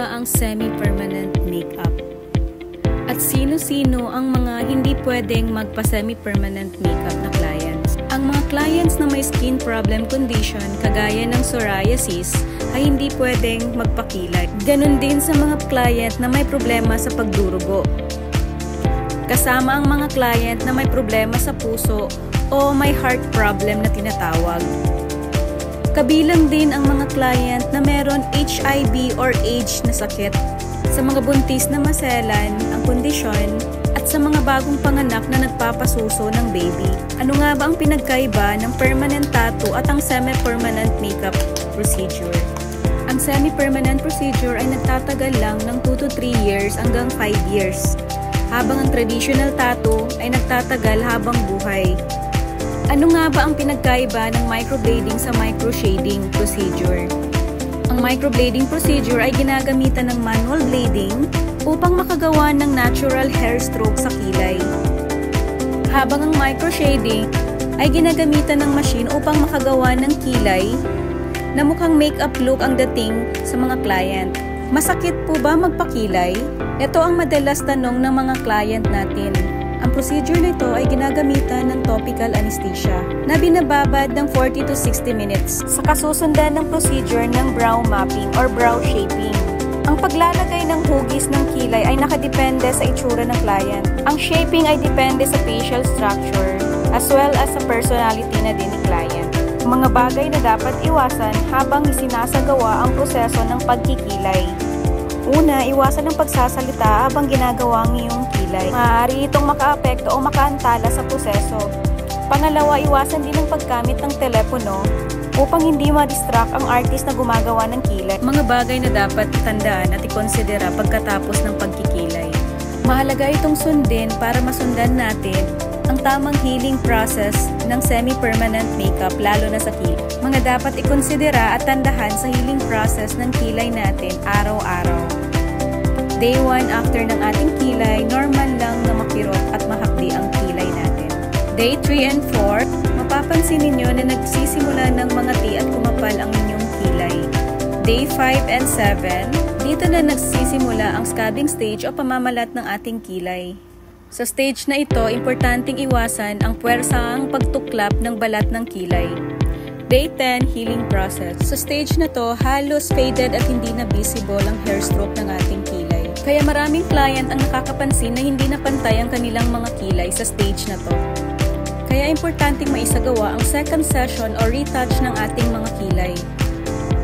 ba ang semi-permanent makeup? At sino-sino ang mga hindi pwedeng magpa-semi-permanent makeup na clients? Ang mga clients na may skin problem condition kagaya ng psoriasis ay hindi pwedeng magpakilay. Ganon din sa mga client na may problema sa pagdurugo. Kasama ang mga client na may problema sa puso o may heart problem na tinatawag. Kabilang din ang mga client na meron HIV or AIDS na sakit, sa mga buntis na maselan ang kondisyon, at sa mga bagong panganak na nagpapasuso ng baby. Ano nga ba ang pinagkaiba ng permanent tattoo at ang semi-permanent makeup procedure? Ang semi-permanent procedure ay nagtatagal lang ng 2 to 3 years hanggang 5 years, habang ang traditional tattoo ay nagtatagal habang buhay. Ano nga ba ang pinagkaiba ng microblading sa microshading procedure? Ang microblading procedure ay ginagamitan ng manual blading upang makagawa ng natural hair stroke sa kilay. Habang ang microshading ay ginagamitan ng machine upang makagawa ng kilay na mukhang makeup look ang dating sa mga client. Masakit po ba magpakilay? Ito ang madalas tanong ng mga client natin. Ang procedure nito ay ginagamitan ng topical anesthesia na binababad ng 40 to 60 minutes sa kasusundan ng procedure ng brow mapping or brow shaping. Ang paglalagay ng hugis ng kilay ay nakadepende sa itsura ng client. Ang shaping ay depende sa facial structure as well as sa personality na din ni client. Mga bagay na dapat iwasan habang isinasagawa ang proseso ng pagkikilay. Una, iwasan ang pagsasalita habang ginagawa ang iyong kilay. Maaari itong makaapekto o makaantala sa proseso. Pangalawa, iwasan din ang paggamit ng telepono upang hindi ma-distract ang artist na gumagawa ng kilay. Mga bagay na dapat tandaan at ikonsidera pagkatapos ng pagkikilay. Mahalaga itong sundin para masundan natin ang tamang healing process ng semi-permanent makeup lalo na sa kilay. Mga dapat ikonsidera at tandahan sa healing process ng kilay natin araw-araw. Day 1 after ng ating kilay, normal lang na makirot at mahapdi ang kilay natin. Day 3 and 4, mapapansin ninyo na nagsisimula ng mangati at kumapal ang inyong kilay. Day 5 and 7, dito na nagsisimula ang scabbing stage o pamamalat ng ating kilay. Sa stage na ito, importanteng iwasan ang puwersahang pagtuklap ng balat ng kilay. Day 10, healing process. Sa stage na to, halos faded at hindi na visible ang hair stroke ng ating kilay. Kaya maraming client ang nakakapansin na hindi na pantay ang kanilang mga kilay sa stage na to. Kaya importanteng maisagawa ang second session o retouch ng ating mga kilay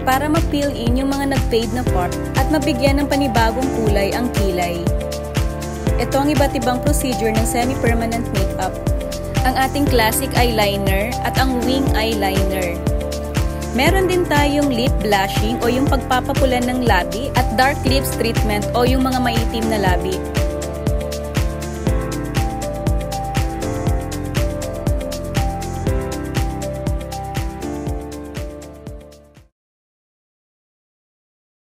para ma-fill in yung mga nag-fade na part at mabigyan ng panibagong kulay ang kilay. Ito ang iba't ibang procedure ng semi-permanent makeup. Ang ating classic eyeliner at ang wing eyeliner. Meron din tayong lip blushing o yung pagpapapulan ng labi at dark lips treatment o yung mga maitim na labi.